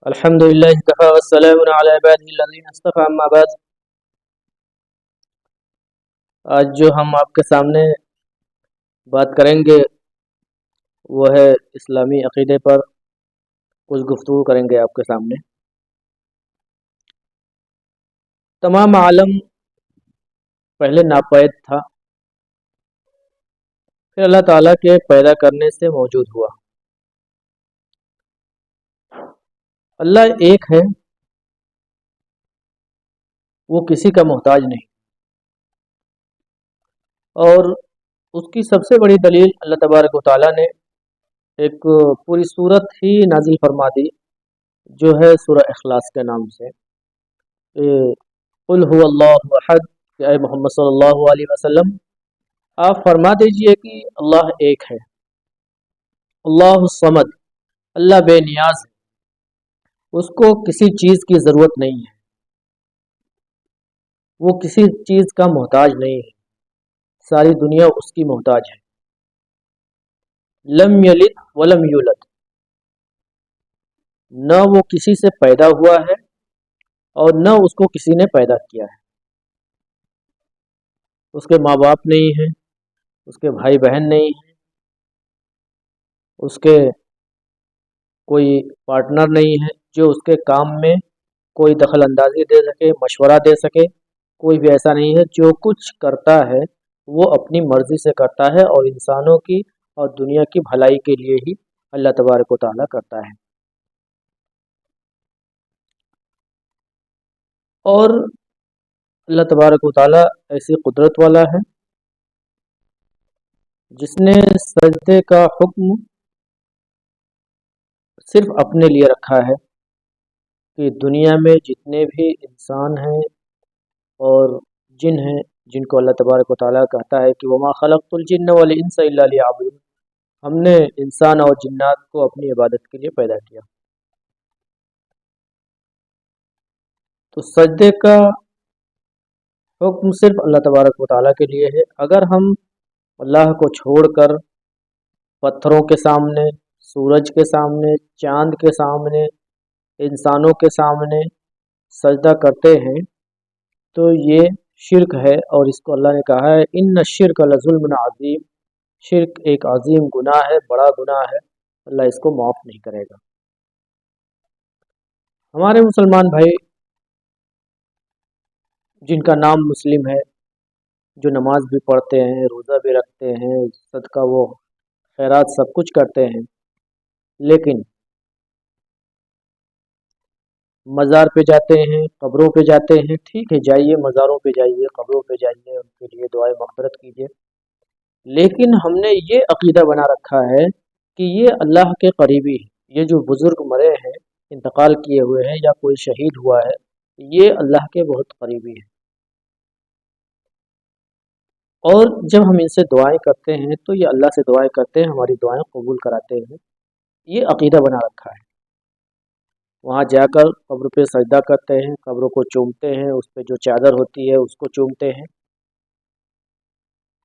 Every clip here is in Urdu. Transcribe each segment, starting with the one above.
الحمدللہ کفا والسلام علی عباده الذین اصطفى اما بعد۔ آج جو ہم آپ کے سامنے بات کریں گے وہ ہے اسلامی عقیدے پر کچھ گفتگو کریں گے آپ کے سامنے۔ تمام عالم پہلے ناپید تھا، پھر اللہ تعالیٰ کے پیدا کرنے سے موجود ہوا۔ اللہ ایک ہے، وہ کسی کا محتاج نہیں، اور اس کی سب سے بڑی دلیل اللہ تبارک و تعالیٰ نے ایک پوری صورت ہی نازل فرما دی جو ہے سورہ اخلاص کے نام سے۔ قل هو اللہ احد، کہ اے محمد صلی اللہ علیہ وسلم آپ فرما دیجئے کہ اللہ ایک ہے، اللہ الصمد، اللہ بے نیاز ہے، اس کو کسی چیز کی ضرورت نہیں ہے، وہ کسی چیز کا محتاج نہیں ہے، ساری دنیا اس کی محتاج ہے۔ لم یلد ولم یولد، نہ وہ کسی سے پیدا ہوا ہے اور نہ اس کو کسی نے پیدا کیا ہے، اس کے ماں باپ نہیں ہیں، اس کے بھائی بہن نہیں ہیں، اس کے کوئی پارٹنر نہیں ہے جو اس کے کام میں کوئی دخل اندازی دے سکے، مشورہ دے سکے، کوئی بھی ایسا نہیں ہے۔ جو کچھ کرتا ہے وہ اپنی مرضی سے کرتا ہے اور انسانوں کی اور دنیا کی بھلائی کے لیے ہی اللہ تبارک و تعالیٰ کرتا ہے۔ اور اللہ تبارک و تعالیٰ ایسی قدرت والا ہے جس نے سجدے کا حکم صرف اپنے لیے رکھا ہے کہ دنیا میں جتنے بھی انسان ہیں اور جن ہیں جن کو اللہ تبارک و تعالیٰ کہتا ہے کہ وما خلقت الجن والانس الا لیعبدون، ہم نے انسان اور جنات کو اپنی عبادت کے لیے پیدا کیا۔ تو سجدے کا حکم صرف اللہ تبارک و تعالیٰ کے لیے ہے۔ اگر ہم اللہ کو چھوڑ کر پتھروں کے سامنے، سورج کے سامنے، چاند کے سامنے، انسانوں کے سامنے سجدہ کرتے ہیں تو یہ شرک ہے، اور اس کو اللہ نے کہا ہے ان الشرک لظلم عظیم، شرک ایک عظیم گناہ ہے، بڑا گناہ ہے، اللہ اس کو معاف نہیں کرے گا۔ ہمارے مسلمان بھائی جن کا نام مسلم ہے، جو نماز بھی پڑھتے ہیں، روزہ بھی رکھتے ہیں، صدقہ وہ خیرات سب کچھ کرتے ہیں، لیکن مزار پہ جاتے ہیں، قبروں پہ جاتے ہیں، ٹھیک ہے جائیے، مزاروں پہ جائیے، قبروں پہ جائیے، ان کے لیے دعائے مغفرت کیجیے، لیکن ہم نے یہ عقیدہ بنا رکھا ہے کہ یہ اللہ کے قریبی ہے، یہ جو بزرگ مرے ہیں، انتقال کیے ہوئے ہیں، یا کوئی شہید ہوا ہے، یہ اللہ کے بہت قریبی ہے، اور جب ہم ان سے دعائیں کرتے ہیں تو یہ اللہ سے دعائیں کرتے ہیں، ہماری دعائیں قبول کراتے ہیں، یہ عقیدہ بنا رکھا ہے۔ وہاں جا کر قبر پہ سجدہ کرتے ہیں، قبروں کو چومتے ہیں، اس پہ جو چادر ہوتی ہے اس کو چومتے ہیں،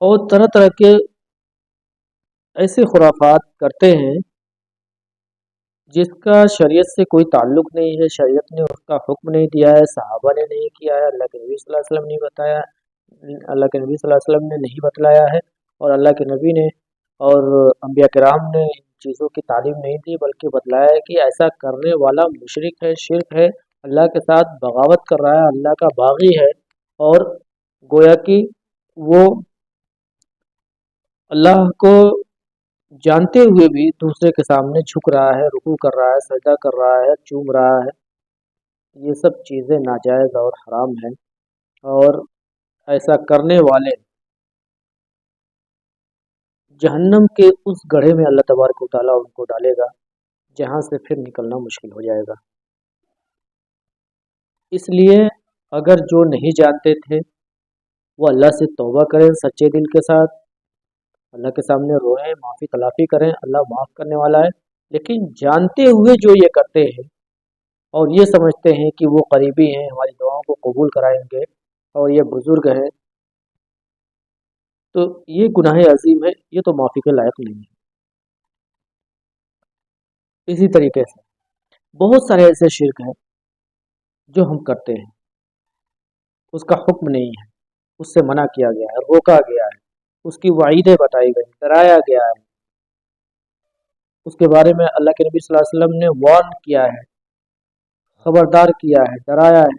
اور طرح طرح کے ایسے خرافات کرتے ہیں جس کا شریعت سے کوئی تعلق نہیں ہے، شریعت نے اس کا حکم نہیں دیا ہے، صحابہ نے نہیں کیا ہے، اللہ کے نبی صلی اللہ علیہ وسلم نے بتایا، اللہ کے نبی صلی اللہ علیہ وسلم نے نہیں بتلایا ہے، اور اللہ کے نبی نے اور انبیاء کرام نے ان چیزوں کی تعلیم نہیں دی، بلکہ بتلایا ہے کہ ایسا کرنے والا مشرک ہے، شرک ہے، اللہ کے ساتھ بغاوت کر رہا ہے، اللہ کا باغی ہے، اور گویا کہ وہ اللہ کو جانتے ہوئے بھی دوسرے کے سامنے جھک رہا ہے، رکوع کر رہا ہے، سجدہ کر رہا ہے، چوم رہا ہے۔ یہ سب چیزیں ناجائز اور حرام ہیں، اور ایسا کرنے والے جہنم کے اس گڑھے میں اللہ تبارک و تعالیٰ ان کو ڈالے گا جہاں سے پھر نکلنا مشکل ہو جائے گا۔ اس لیے اگر جو نہیں جانتے تھے وہ اللہ سے توبہ کریں سچے دل کے ساتھ، اللہ کے سامنے روئیں، معافی تلافی کریں، اللہ معاف کرنے والا ہے، لیکن جانتے ہوئے جو یہ کرتے ہیں اور یہ سمجھتے ہیں کہ وہ قریبی ہیں، ہماری دعاؤں کو قبول کرائیں گے اور یہ بزرگ ہیں، تو یہ گناہ عظیم ہے، یہ تو معافی کے لائق نہیں ہے۔ اسی طریقے سے بہت سارے ایسے شرک ہیں جو ہم کرتے ہیں، اس کا حکم نہیں ہے، اس سے منع کیا گیا ہے، روکا گیا ہے، اس کی وعیدیں بتائی گئی، ڈرایا گیا ہے، اس کے بارے میں اللہ کے نبی صلی اللہ علیہ وسلم نے وارن کیا ہے، خبردار کیا ہے، ڈرایا ہے،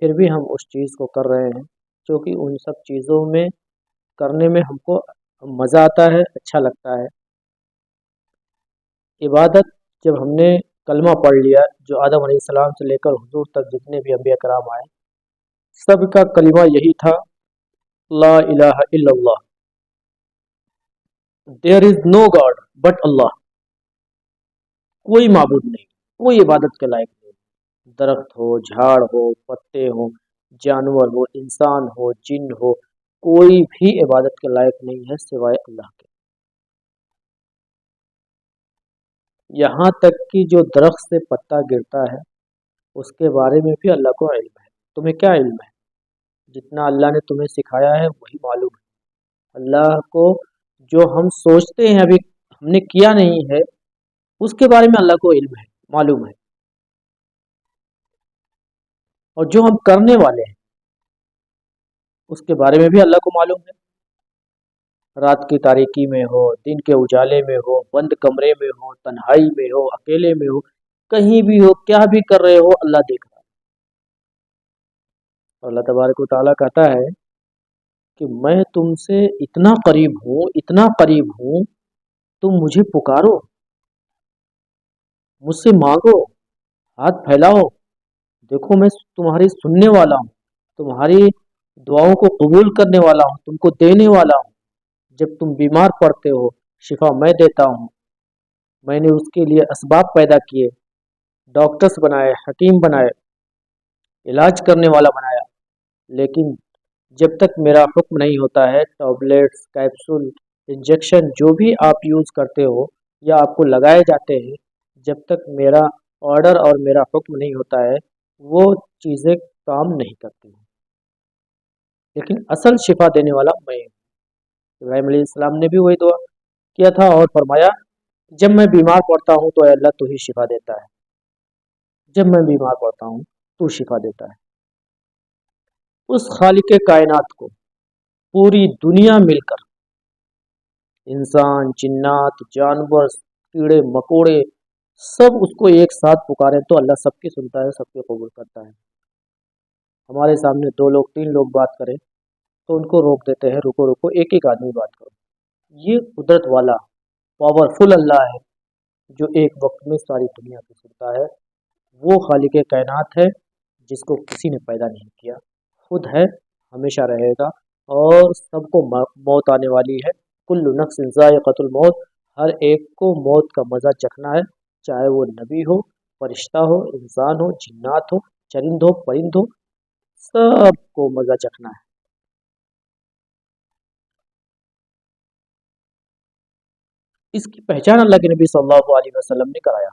پھر بھی ہم اس چیز کو کر رہے ہیں، کیونکہ ان سب چیزوں میں کرنے میں ہم کو مزہ آتا ہے، اچھا لگتا ہے۔ عبادت جب ہم نے کلمہ پڑھ لیا، جو آدم علیہ السلام سے لے کر حضور تک جتنے بھی انبیاء کرام آئے، سب کا کلمہ یہی تھا، لا الہ الا اللہ، دیر از نو گاڈ بٹ اللہ، کوئی معبود نہیں، کوئی عبادت کے لائق نہیں، درخت ہو، جھاڑ ہو، پتے ہو، جانور ہو، انسان ہو، جن ہو، کوئی بھی عبادت کے لائق نہیں ہے سوائے اللہ کے۔ یہاں تک کہ جو درخت سے پتا گرتا ہے اس کے بارے میں بھی اللہ کو علم ہے۔ تمہیں کیا علم ہے؟ جتنا اللہ نے تمہیں سکھایا ہے وہی معلوم ہے۔ اللہ کو جو ہم سوچتے ہیں ابھی ہم نے کیا نہیں ہے، اس کے بارے میں اللہ کو علم ہے، معلوم ہے، اور جو ہم کرنے والے ہیں اس کے بارے میں بھی اللہ کو معلوم ہے۔ رات کی تاریکی میں ہو، دن کے اجالے میں ہو، بند کمرے میں ہو، تنہائی میں ہو، اکیلے میں ہو، کہیں بھی ہو، کیا بھی کر رہے ہو، اللہ دیکھ رہا ہے۔ اور اللہ تبارک و تعالیٰ کہتا ہے کہ میں تم سے اتنا قریب ہوں، اتنا قریب ہوں، تم مجھے پکارو، مجھ سے مانگو، ہاتھ پھیلاؤ، دیکھو میں تمہاری سننے والا ہوں، تمہاری دعاؤں کو قبول کرنے والا ہوں، تم کو دینے والا ہوں۔ جب تم بیمار پڑتے ہو شفا میں دیتا ہوں، میں نے اس کے لیے اسباب پیدا کیے، ڈاکٹرز بنائے، حکیم بنائے، علاج کرنے والا بنایا، لیکن جب تک میرا حکم نہیں ہوتا ہے ٹیبلیٹس، کیپسول، انجیکشن جو بھی آپ یوز کرتے ہو یا آپ کو لگائے جاتے ہیں، جب تک میرا آرڈر اور میرا حکم نہیں ہوتا ہے وہ چیزیں کام نہیں کرتی ہیں۔ لیکن اصل شفا دینے والا میں ہوں۔ ابراہیم علیہ السلام نے بھی وہی دعا کیا تھا اور فرمایا جب میں بیمار پڑتا ہوں تو اے اللہ تو ہی شفا دیتا ہے، جب میں بیمار پڑتا ہوں تو شفا دیتا ہے۔ اس خالق کائنات کو پوری دنیا مل کر، انسان، جنات، جانور، کیڑے مکوڑے، سب اس کو ایک ساتھ پکارے تو اللہ سب کی سنتا ہے، سب کی قبول کرتا ہے۔ ہمارے سامنے دو لوگ تین لوگ بات کریں تو ان کو روک دیتے ہیں، رکو رکو، ایک ایک آدمی بات کرو۔ یہ قدرت والا پاورفل اللہ ہے جو ایک وقت میں ساری دنیا کی سنتا ہے۔ وہ خالق کائنات ہے جس کو کسی نے پیدا نہیں کیا، خود ہے، ہمیشہ رہے گا، اور سب کو موت آنے والی ہے۔ کل نفس ذائقۃ الموت، ہر ایک کو موت کا مزہ چکھنا ہے، چاہے وہ نبی ہو، فرشتہ ہو، انسان ہو، جنات ہو، چرند ہو، پرند ہو، سب کو مزہ چکھنا ہے۔ اس کی پہچان اللہ کے نبی صلی اللہ علیہ وسلم نے کرایا۔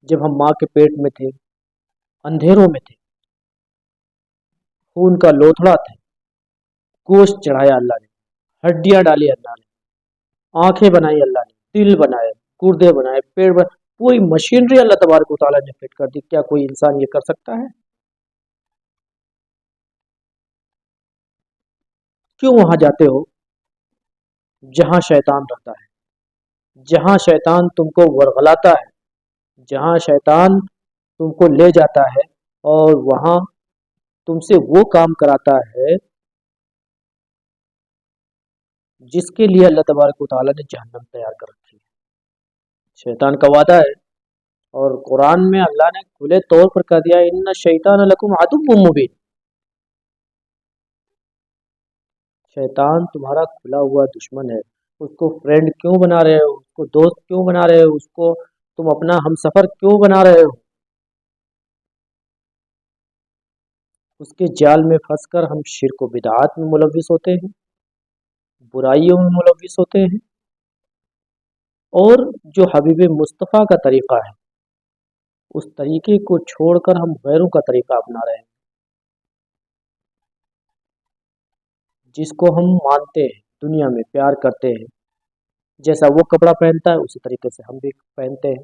جب ہم ماں کے پیٹ میں تھے، اندھیروں میں تھے، خون کا لوتھڑا تھے، گوشت چڑھایا اللہ نے، ہڈیاں ڈالی اللہ نے، آنکھیں بنائی اللہ نے، دل بنائے، گردے بنائے، پیڑ بنائے، پوری مشینری اللہ تبارک و تعالیٰ نے فٹ کر دی۔ کیا کوئی انسان یہ کر سکتا ہے؟ کیوں وہاں جاتے ہو جہاں شیطان رہتا ہے، جہاں شیطان تم کو ورغلاتا ہے، جہاں شیطان تم کو لے جاتا ہے اور وہاں تم سے وہ کام کراتا ہے جس کے لیے اللہ تبارک و تعالیٰ نے جہنم تیار کر رکھی ہے۔ شیطان کا وعدہ ہے، اور قرآن میں اللہ نے کھلے طور پر کہہ دیا ان الشیطان لکم عدو مبین، شیطان تمہارا کھلا ہوا دشمن ہے۔ اس کو فرینڈ کیوں بنا رہے ہو، اس کو دوست کیوں بنا رہے ہو، اس کو تم اپنا ہم سفر کیوں بنا رہے ہو؟ اس کے جال میں پھنس کر ہم شرک و بدعات میں ملوث ہوتے ہیں، برائیوں میں ملوث ہوتے ہیں، اور جو حبیب مصطفیٰ کا طریقہ ہے اس طریقے کو چھوڑ کر ہم غیروں کا طریقہ اپنا رہے ہیں، جس کو ہم مانتے ہیں، دنیا میں پیار کرتے ہیں، جیسا وہ کپڑا پہنتا ہے اسی طریقے سے ہم بھی پہنتے ہیں،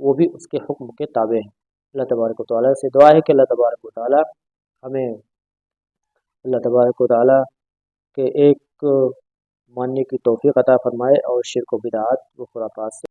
وہ بھی اس کے حکم کے تابع ہیں۔ اللہ تبارک و تعالیٰ سے دعا ہے کہ اللہ تبارک و تعالیٰ ہمیں اللہ تبارک و تعالیٰ کے ایک ماننے کی توفیق عطا فرمائے اور شرک و بدعات و خرافات سے